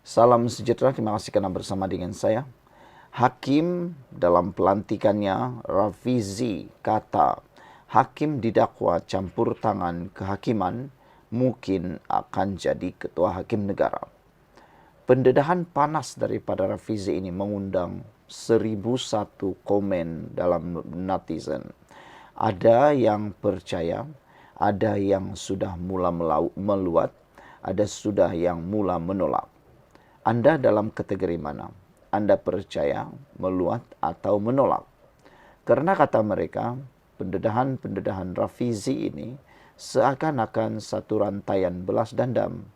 Salam sejahtera, terima kasih karena bersama dengan saya. Hakim dalam pelantikannya, Rafizi kata, hakim didakwa campur tangan kehakiman mungkin akan jadi ketua hakim negara. Pendedahan panas daripada Rafizi ini mengundang 1001 komen dalam netizen. Ada yang percaya, ada yang sudah mula meluat, ada sudah yang mula menolak. Anda dalam kategori mana? Anda percaya, meluat, atau menolak? Karena kata mereka, pendedahan Rafizi ini seakan-akan satu rantaian belas dendam.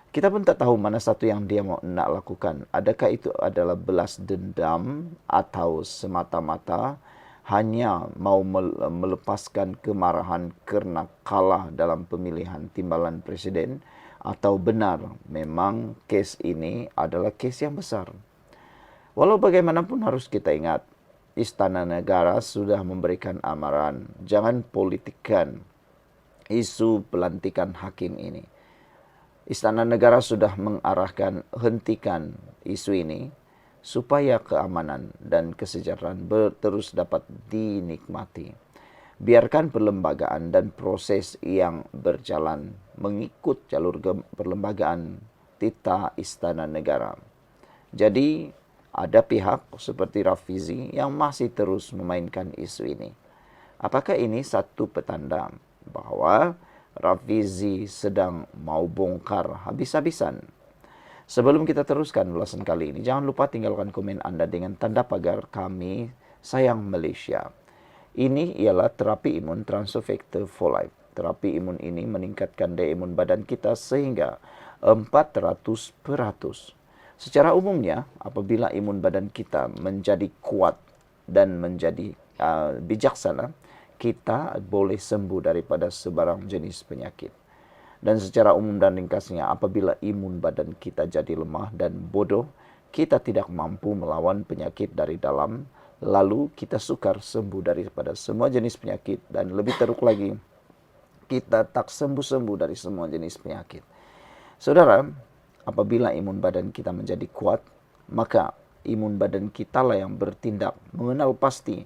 Kita pun tak tahu mana satu yang dia mau nak lakukan. Adakah itu adalah belas dendam atau semata-mata hanya mau melepaskan kemarahan kerana kalah dalam pemilihan timbalan presiden, atau benar memang kes ini adalah kes yang besar. Walau bagaimanapun harus kita ingat, Istana Negara sudah memberikan amaran, jangan politikkan isu pelantikan hakim ini. Istana Negara sudah mengarahkan hentikan isu ini supaya keamanan dan kesejahteraan terus dapat dinikmati. Biarkan perlembagaan dan proses yang berjalan mengikut jalur perlembagaan tita Istana Negara. Jadi ada pihak seperti Rafizi yang masih terus memainkan isu ini. Apakah ini satu petanda bahawa Rafizi sedang mau bongkar habis-habisan? Sebelum kita teruskan ulasan kali ini, jangan lupa tinggalkan komen anda dengan tanda pagar Kami Sayang Malaysia. Ini ialah terapi imun Transofector for Life. Terapi imun ini meningkatkan daya imun badan kita sehingga 400%. Secara umumnya, apabila imun badan kita menjadi kuat dan menjadi bijaksana, kita boleh sembuh daripada sebarang jenis penyakit. Dan secara umum dan ringkasnya, apabila imun badan kita jadi lemah dan bodoh, kita tidak mampu melawan penyakit dari dalam, lalu kita sukar sembuh daripada semua jenis penyakit, dan lebih teruk lagi, kita tak sembuh-sembuh dari semua jenis penyakit. Saudara, apabila imun badan kita menjadi kuat, maka imun badan kita lah yang bertindak, mengenal pasti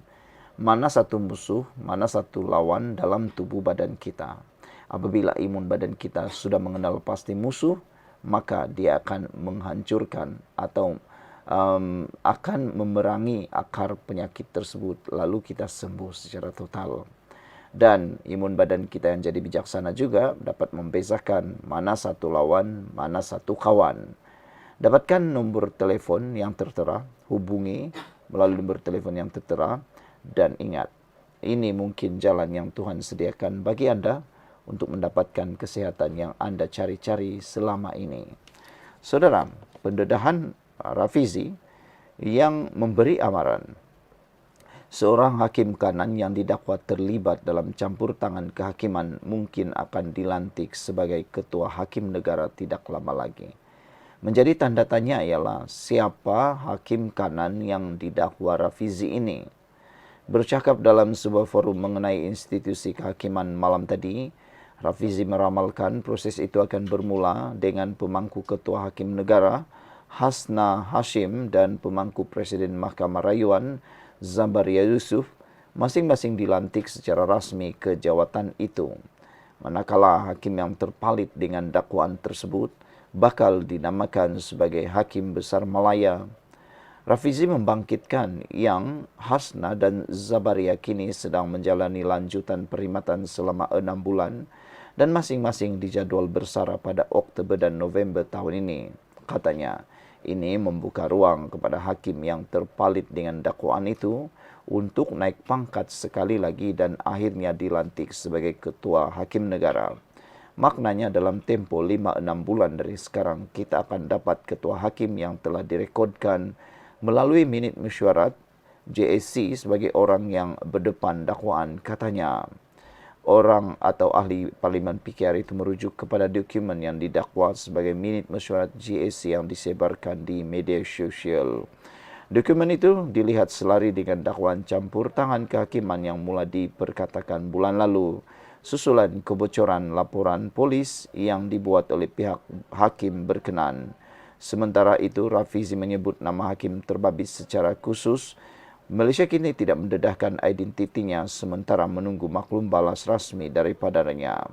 mana satu musuh, mana satu lawan dalam tubuh badan kita. Apabila imun badan kita sudah mengenal pasti musuh, maka dia akan menghancurkan atau akan memerangi akar penyakit tersebut, lalu kita sembuh secara total. Dan imun badan kita yang jadi bijaksana juga dapat membezakan mana satu lawan, mana satu kawan. Dapatkan nombor telefon yang tertera, hubungi melalui nombor telefon yang tertera, dan ingat, ini mungkin jalan yang Tuhan sediakan bagi anda untuk mendapatkan kesehatan yang anda cari-cari selama ini. Saudara, pendedahan Rafizi yang memberi amaran, seorang hakim kanan yang didakwa terlibat dalam campur tangan kehakiman mungkin akan dilantik sebagai ketua hakim negara tidak lama lagi. Menjadi tanda tanya ialah siapa hakim kanan yang didakwa Rafizi ini. Bercakap dalam sebuah forum mengenai institusi kehakiman malam tadi, Rafizi meramalkan proses itu akan bermula dengan pemangku ketua hakim negara, Hasna Hashim, dan pemangku Presiden Mahkamah Rayuan, Zabaria Yusuf, masing-masing dilantik secara rasmi ke jawatan itu. Manakala hakim yang terpalit dengan dakwaan tersebut bakal dinamakan sebagai Hakim Besar Malaya. Rafizi membangkitkan yang Hasna dan Zabaria kini sedang menjalani lanjutan perkhidmatan selama 6 bulan dan masing-masing dijadual bersara pada Oktober dan November tahun ini. Katanya, ini membuka ruang kepada hakim yang terpalit dengan dakwaan itu untuk naik pangkat sekali lagi dan akhirnya dilantik sebagai ketua hakim negara. Maknanya dalam tempoh 5-6 bulan dari sekarang kita akan dapat ketua hakim yang telah direkodkan melalui minit mesyuarat JSC sebagai orang yang berdepan dakwaan. Katanya, orang atau ahli Parlimen PKR itu merujuk kepada dokumen yang didakwa sebagai minit mesyuarat JSC yang disebarkan di media sosial. Dokumen itu dilihat selari dengan dakwaan campur tangan kehakiman yang mula diperkatakan bulan lalu, susulan kebocoran laporan polis yang dibuat oleh pihak hakim berkenan. Sementara itu, Rafizi menyebut nama hakim terbabit secara khusus. Malaysia kini tidak mendedahkan identitinya sementara menunggu maklum balas rasmi daripadanya.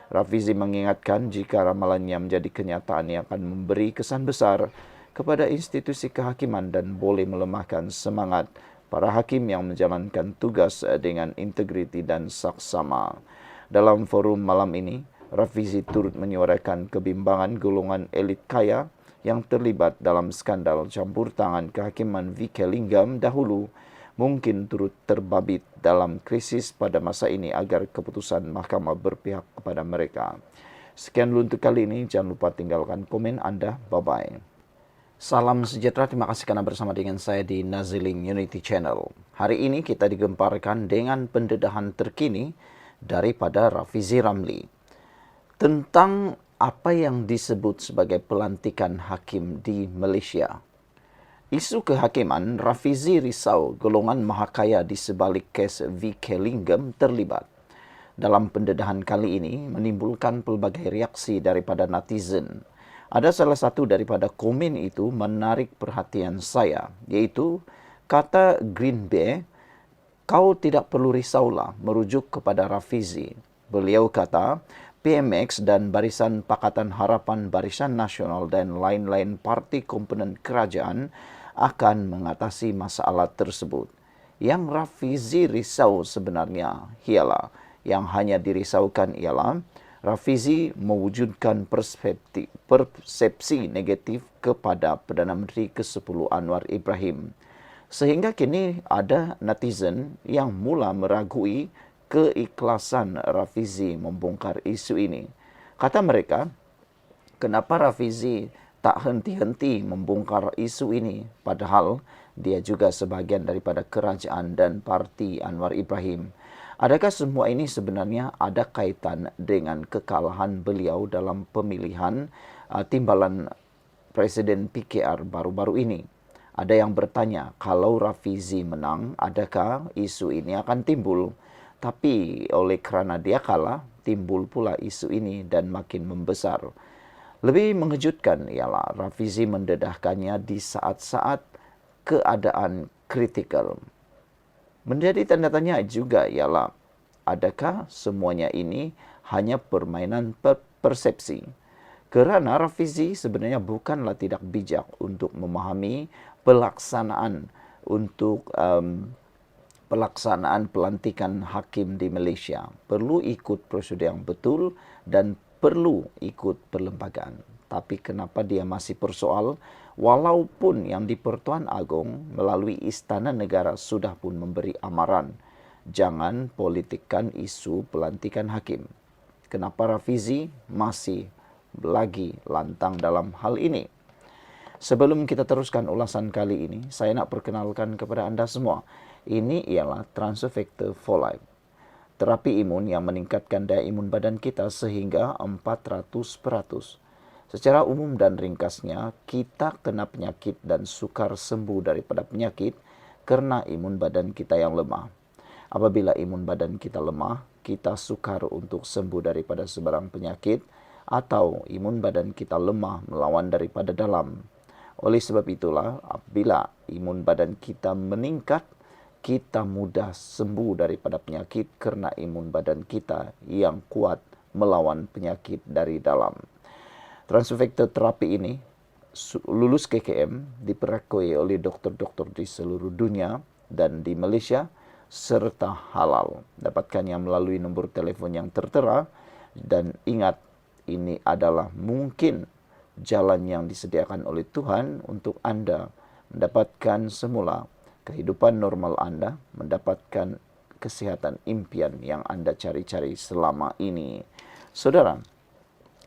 Rafizi mengingatkan jika ramalannya menjadi kenyataan yang akan memberi kesan besar kepada institusi kehakiman dan boleh melemahkan semangat para hakim yang menjalankan tugas dengan integriti dan saksama. Dalam forum malam ini, Rafizi turut menyuarakan kebimbangan golongan elit kaya yang terlibat dalam skandal campur tangan kehakiman VK Lingam dahulu mungkin turut terbabit dalam krisis pada masa ini agar keputusan mahkamah berpihak kepada mereka. Sekian dulu untuk kali ini. Jangan lupa tinggalkan komen Anda. Bye-bye. Salam sejahtera, terima kasih karena bersama dengan saya di Naziling Unity Channel. Hari ini kita digemparkan dengan pendedahan terkini daripada Rafizi Ramli tentang apa yang disebut sebagai pelantikan hakim di Malaysia. Isu kehakiman, Rafizi risau golongan mahakaya di sebalik kes VK Lingam terlibat. Dalam pendedahan kali ini menimbulkan pelbagai reaksi daripada netizen. Ada salah satu daripada komen itu menarik perhatian saya, yaitu kata Green Bay, "Kau tidak perlu risaulah," merujuk kepada Rafizi. Beliau kata, PMX dan Barisan Pakatan Harapan Barisan Nasional dan lain-lain parti komponen kerajaan akan mengatasi masalah tersebut. Yang Rafizi risau sebenarnya ialah, yang hanya dirisaukan ialah Rafizi mewujudkan persepsi negatif kepada Perdana Menteri ke-10 Anwar Ibrahim. Sehingga kini ada netizen yang mula meragui keikhlasan Rafizi membongkar isu ini. Kata mereka, kenapa Rafizi tak henti-henti membongkar isu ini, padahal dia juga sebahagian daripada kerajaan dan parti Anwar Ibrahim. Adakah semua ini sebenarnya ada kaitan dengan kekalahan beliau dalam pemilihan timbalan Presiden PKR baru-baru ini? Ada yang bertanya, kalau Rafizi menang, adakah isu ini akan timbul? Tapi oleh kerana dia kalah, timbul pula isu ini dan makin membesar. Lebih mengejutkan ialah Rafizi mendedahkannya di saat-saat keadaan kritikal. Menjadi tanda tanya juga ialah, adakah semuanya ini hanya permainan persepsi? Kerana Rafizi sebenarnya bukanlah tidak bijak untuk memahami pelaksanaan pelaksanaan pelantikan hakim di Malaysia. Perlu ikut prosedur yang betul dan perlu ikut perlembagaan. Tapi kenapa dia masih persoal, walaupun yang di Pertuan Agong melalui Istana Negara sudah pun memberi amaran, jangan politikkan isu pelantikan hakim. Kenapa Rafizi masih lagi lantang dalam hal ini? Sebelum kita teruskan ulasan kali ini, saya nak perkenalkan kepada anda semua. Ini ialah Transfer Factor for Life. Terapi imun yang meningkatkan daya imun badan kita sehingga 400%. Secara umum dan ringkasnya, kita kena penyakit dan sukar sembuh daripada penyakit kerana imun badan kita yang lemah. Apabila imun badan kita lemah, kita sukar untuk sembuh daripada sebarang penyakit atau imun badan kita lemah melawan daripada dalam. Oleh sebab itulah, apabila imun badan kita meningkat, kita mudah sembuh daripada penyakit kerana imun badan kita yang kuat melawan penyakit dari dalam. Transfer Factor terapi ini lulus KKM, diperakui oleh doktor-doktor di seluruh dunia dan di Malaysia, serta halal. Dapatkannya melalui nombor telefon yang tertera dan ingat, ini adalah mungkin jalan yang disediakan oleh Tuhan untuk anda mendapatkan semula kehidupan normal anda, mendapatkan kesihatan impian yang anda cari-cari selama ini. Saudara,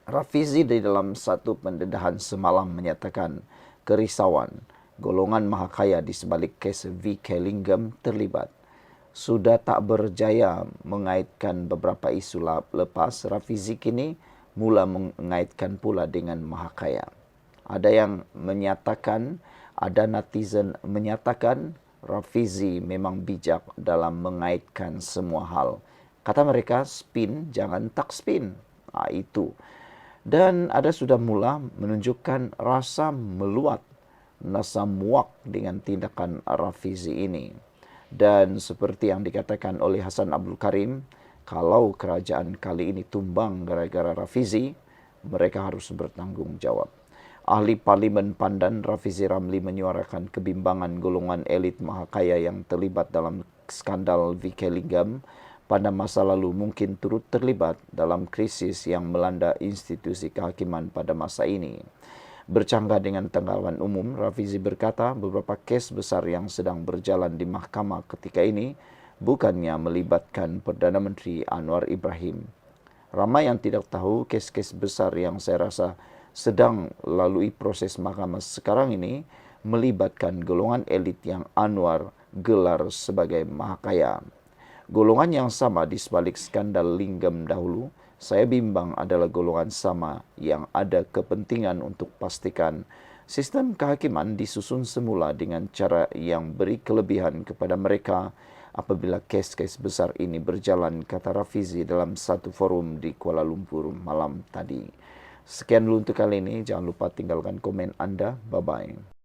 Rafizi di dalam satu pendedahan semalam menyatakan kerisauan golongan mahakaya di sebalik kes VK Lingam terlibat. Sudah tak berjaya mengaitkan beberapa isu lepas, Rafizi kini mula mengaitkan pula dengan mahakaya. Ada yang menyatakan, ada netizen menyatakan Rafizi memang bijak dalam mengaitkan semua hal. Kata mereka, spin jangan tak spin. Itu. Dan ada sudah mula menunjukkan rasa meluat, rasa muak dengan tindakan Rafizi ini. Dan seperti yang dikatakan oleh Hasan Abdul Karim, kalau kerajaan kali ini tumbang gara-gara Rafizi, mereka harus bertanggung jawab. Ahli Parlimen Pandan Rafizi Ramli menyuarakan kebimbangan golongan elit mahakaya yang terlibat dalam skandal VK Lingam pada masa lalu mungkin turut terlibat dalam krisis yang melanda institusi kehakiman pada masa ini. Bercanggah dengan tanggapan umum, Rafizi berkata beberapa kes besar yang sedang berjalan di mahkamah ketika ini bukannya melibatkan Perdana Menteri Anwar Ibrahim. Ramai yang tidak tahu kes-kes besar yang saya rasa sedang lalui proses mahkamah sekarang ini melibatkan golongan elit yang Anwar gelar sebagai mahakaya. Golongan yang sama di sebalik skandal Lingam dahulu, saya bimbang adalah golongan sama yang ada kepentingan untuk pastikan sistem kehakiman disusun semula dengan cara yang beri kelebihan kepada mereka apabila kes-kes besar ini berjalan, kata Rafizi dalam satu forum di Kuala Lumpur malam tadi. Sekian dulu untuk kali ini. Jangan lupa tinggalkan komen Anda. Bye-bye.